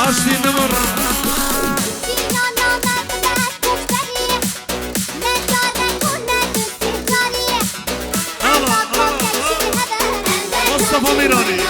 عشتي نمر مصطفى ميراني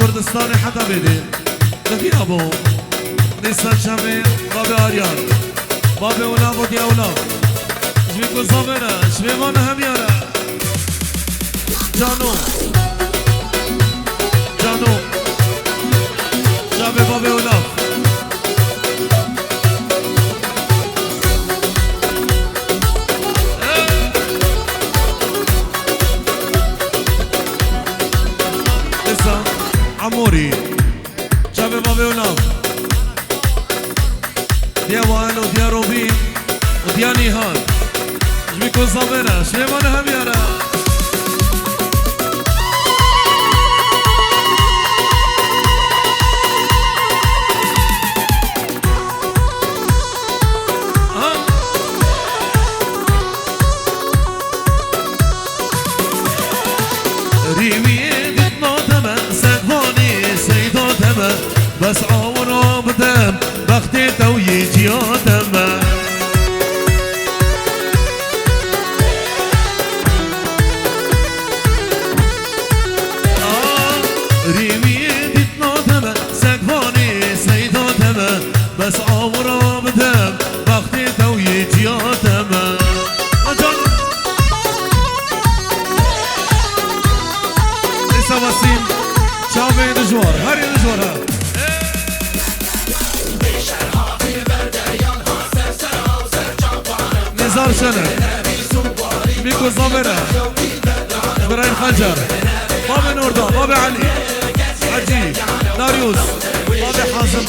كردستاني حتى بدي لكن أبو نسان شامي بابي آريان بابي أولاب ودي أولاب شبي كل صابرة شبي وانا هميانا جانو جانو شابي بابي أولاب عموري شابي بابي وناف ديا وان وديا روبين وديا نيهان ايش بيكون صابرة شبي وانا هم يارا بس عمره بدم بختي تويجي دم ريمي بيتنا دم سقفاني سيدو دم بس عمره بدم بختي تويجي دم لسه وسيم شافي دجوار هاري دجوار ها نزار سنة ميكو زامرة إبراهيم خنجر بابي نوردان بابي علي عجيب داريوس بابي حازم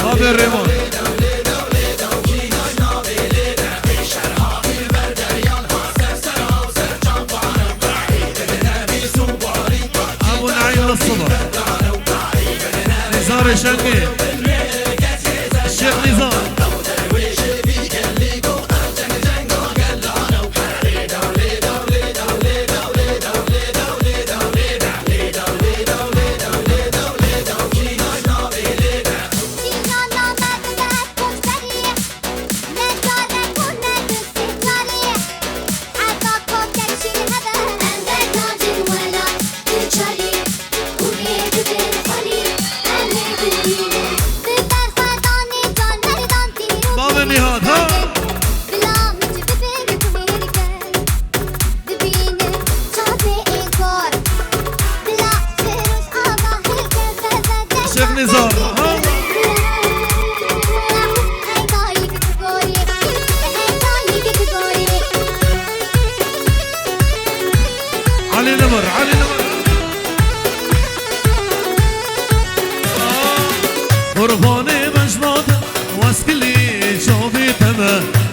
بابي الريمون أبو نعيم للصبح نزار شنقي الشيخ نزار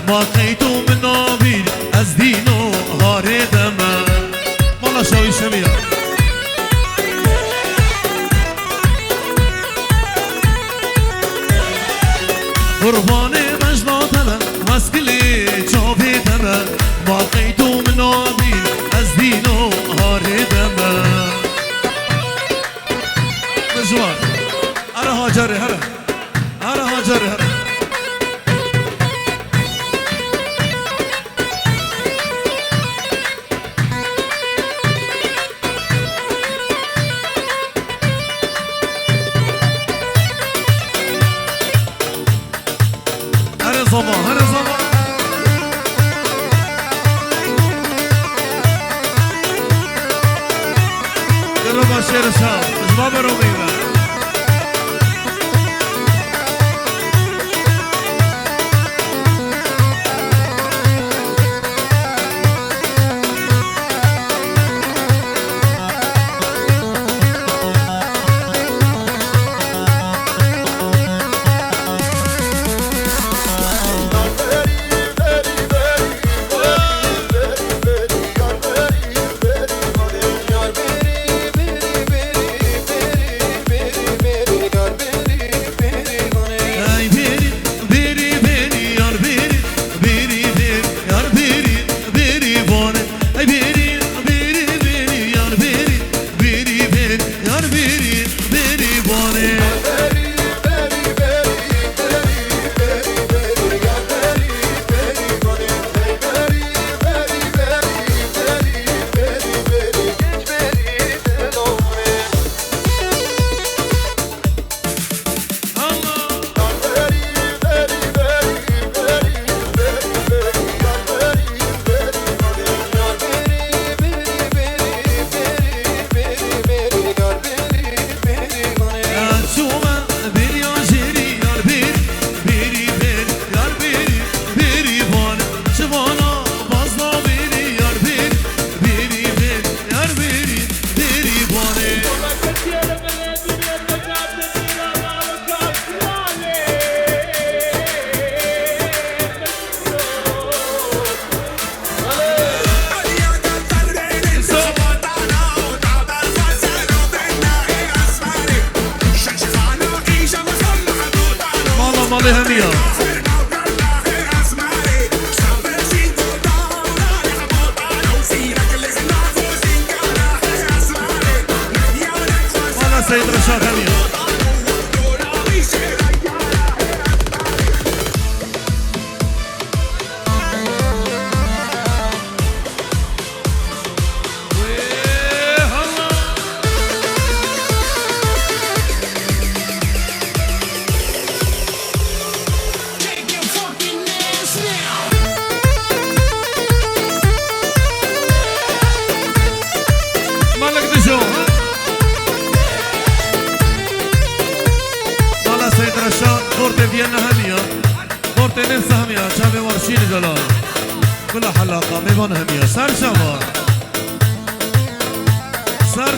باقيت من نابير از دينو هاري دما والله شوي شمية قرباني مجنات هلا مسكلي جابي دما باقيت من نابير از دينو هاري دما مجوار أنا هاجري هلا أنا هاجري هلا صباح هلا صباح قرب الشير الشام شباب الرومية مالي همية مالا سيد رشاد همية مالا سيد رشاد قرطي فيينا همية قرطي نفس همية شابي ورشين جلال كل حلقة ميبان همية سر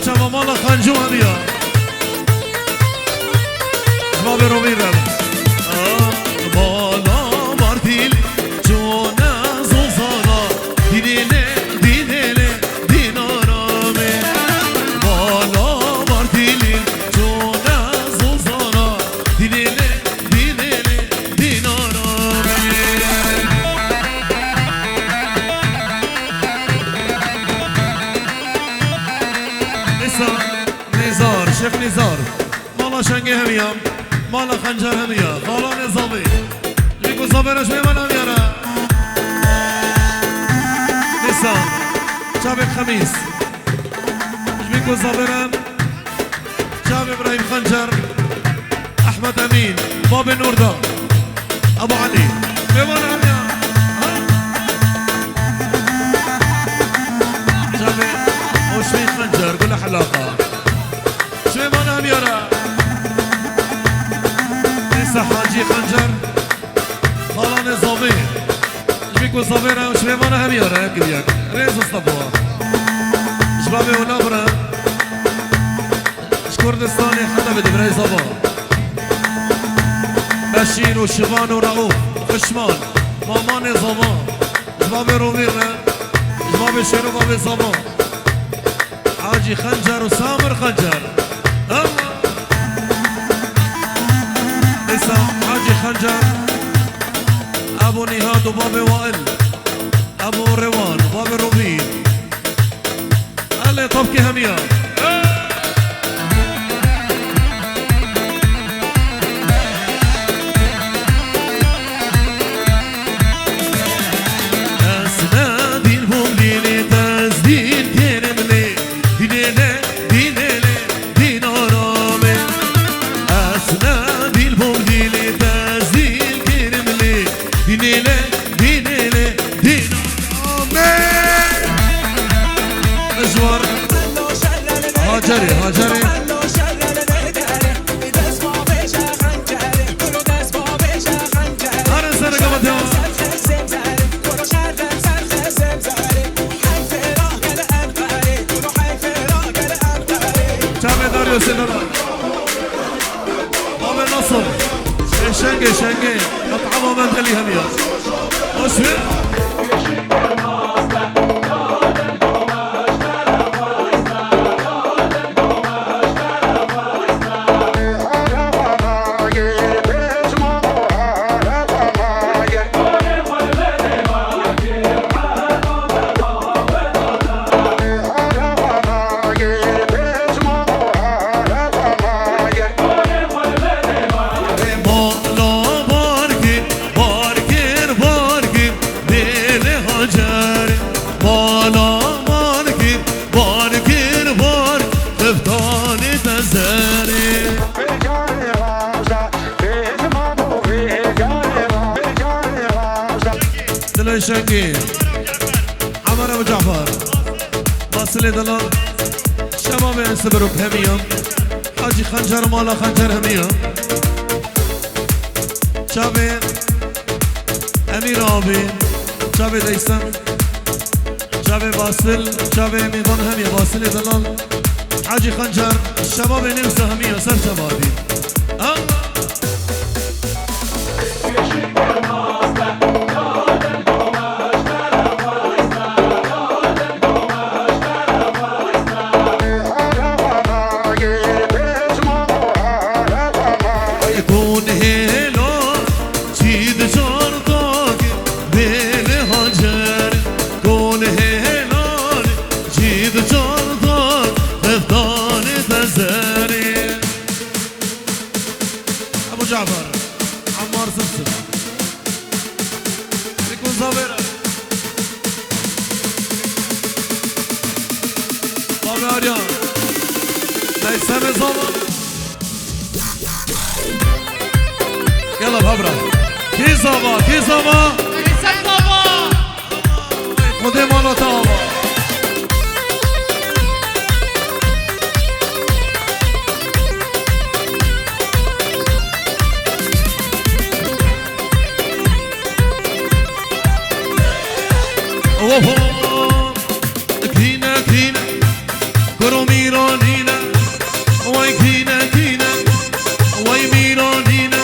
شبا مالا خنجو همية شبابي رومي رب مالا مارتيل جونا زوزانا دينيلي شيخ نزار مالا شنگه هميام مالا خنجر هميا خالا نظامي ليكو صابرش بيمان هميانا نسان شابك خميس ليكو صابرم شاب ابراهيم خنجر احمد امين باب النوردا ابو علي بيمان هميا شابك وشوي خنجر كل حلاقه شويمان هميارا نسا حاجي خنجر خالا نظامي شبيكو صابيرا وشويمان هميارا ياك ريز اصطفوا شبابي ونبرا شكردستاني حتى بدبراي صبا بشير وشبان ورؤوف وخشمان مامان زمان جواب روميرنا جواب شنو باب زمان حاجي خنجر وسامر خنجر الله لسه حاجي خنجر ابو نهاد وباب وائل ابو روان وباب روبين اللي طبكي همية هاجري هاجري أنا سنة قبل يوم شامي داريو سنة بابا نصر شنقي شنقي مطعمه منتلي همية وشوي شنقي عمر ابو جعفر واصل دلال شباب ينسبروا بهمية حاجي خنجر مالا خنجر همية شابي امير ابي شابي ديسم شابي باصل شابي ميضان همية واصل دلال حاجي خنجر الشباب نمسا همية سر شبابي جعفر عمار سمسم يكون صابرة بابا عريان ليسامي زمان يلا بابرا كي زابا كي زابا ليسام زابا خدي مالا تابا كينا كينا كرو ميرانينا واي كينا كينا واي ميرانينا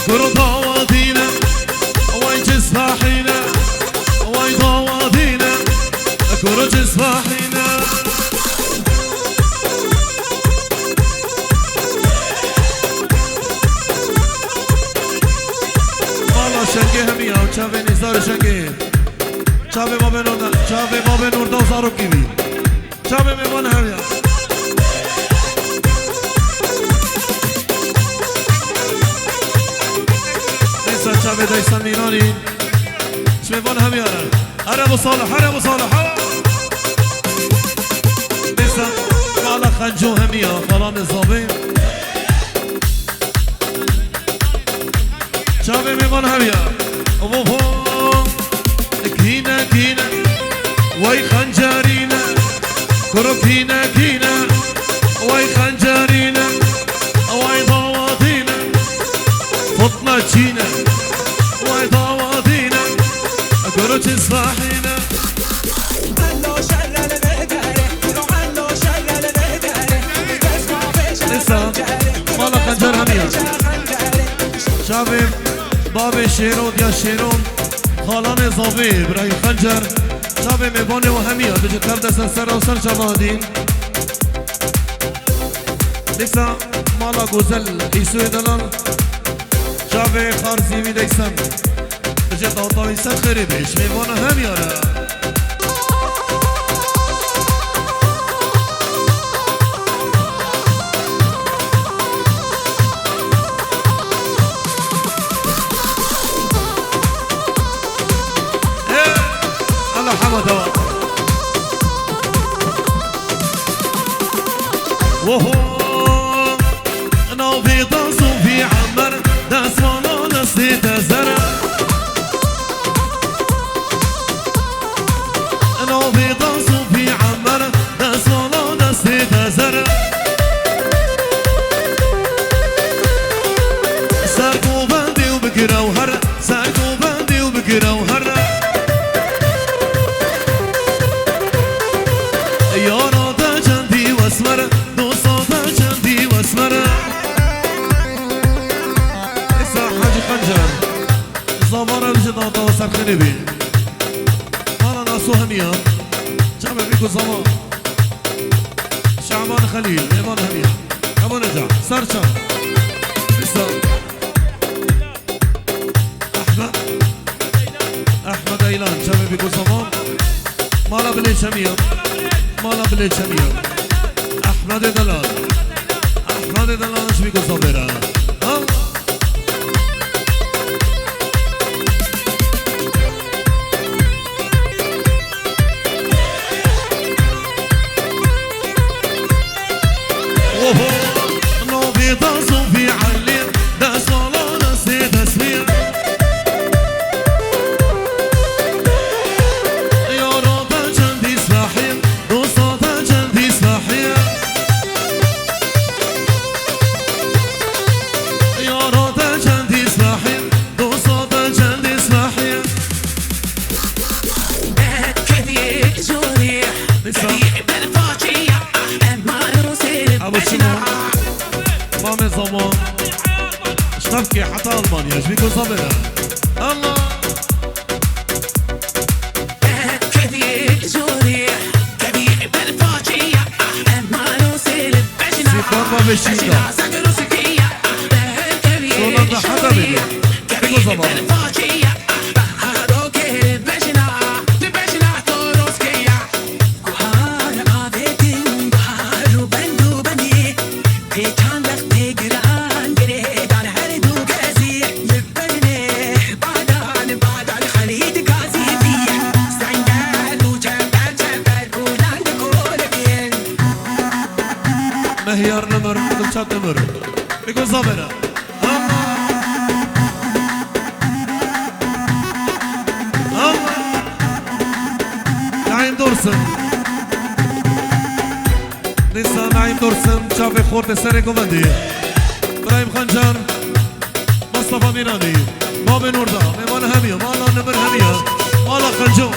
كرو ضوادينا واي جسفاحينا واي ضوادينا كرو جسفاحينا والله شنقي همية وشافي نزار شنقي چاوه بابه نوردا زارو کیوی چاوه میوان همیا نیسا چاوه دایستان ایرانی میوان همیا هر ابو صالح نیسا مالا خنجو همیا فلان زابه چاوه میوان همیا كينا كينا واي خنجرينا كرو كينا كينا واي خنجرينا واي ضوادينا فطنا تشينا واي ضوادينا كرو تصبحينا لسه مالا خنجر همية شابي باب شیرون یا شیرون خالان زاوی برای خنجر شب میبانه و همیا بجه تر دست سر و سر شبادین دیکسا مالا گوزل ایسوی دلال شب خارزی می دیکسن بجه داوتاوی سر خیری بیش میبانه همیاره حمد وهو انا في طاس وفي عمر ناس ولا ناس تزرع انا في طاس وفي عمر ناس ولا ناس تزرع ساقوا بندي وبكره وهر ساقوا بندي وبكره وهر یارا چندی واسمر دوستا چندی واسمر ایسا حاجی خنجر زمانه بشه داتا و سرخنی بی مالا ناسو همیا جمع بیکو زمان شعبان خلیل ایمان همیا اما نجا سرچا ایسا احمد ایلان جمع بیکو زمان مالا بلیش همیا مالا بلیچ همیا احمد دلال شبیکو صابره نوفي طاسو في عليم دا صالة نسي تسمير يا رب جندي صاحي مامي زمان اشتبكي حتى ألمانيا ايش بيكون صبرها الله كذيك جوريح كذيك بالفاجية ما نوصل بجنا سيكون ما بشيدا صولا حتى بيدو بيكون زمان مهيار نمر دلشات نمر بيكون صابرة نعيم دورسن لسه نعيم دورسن شافي خورت سري كوماندي ابراهيم خنجر مصطفى ميراني بابي نوردا ميمان همية مالا نمر همية مالا خنجو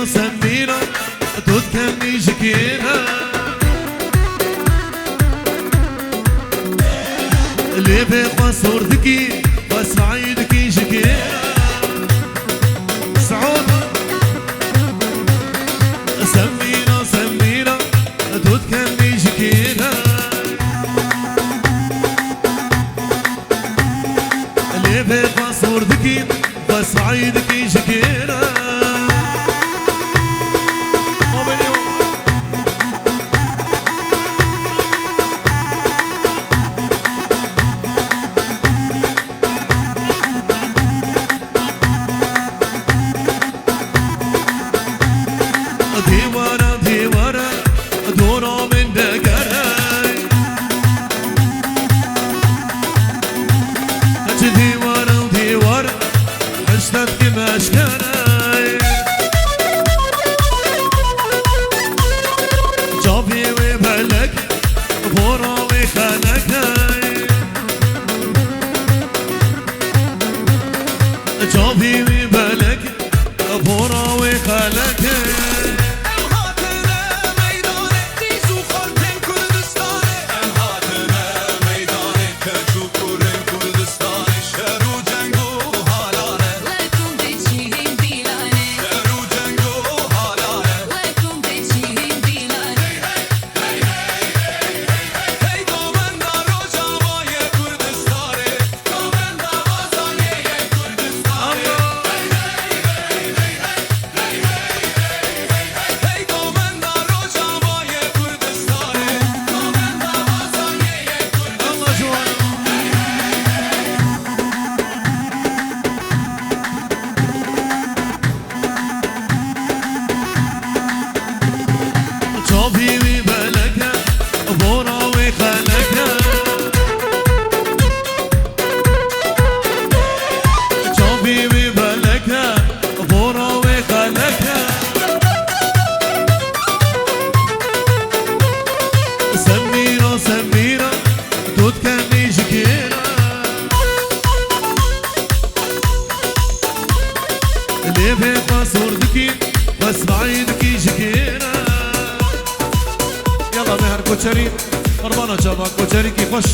سميرة تذكرني شكينا اللي بيقوى صورتكي وسعيدكي شكينا سعود سميرة تذكرني شكينا اللي بيقوى صورتكي وسعيدكي شكينا ديوارا دورا من دقراي هج ديوارا حشتك مشكراي جابي وبلك بورا وخلقاي جابي وبلك بورا وخلقاي شافي وبلكة بورا وخلكة شافي وبلكة بورا وخلكة سميرة سميرة توت كاني شكيرة اللي في قصور دكي بس بعيدكي شكيرة يلا مهر كوتشري قربانة شباب كوتشري كي خوش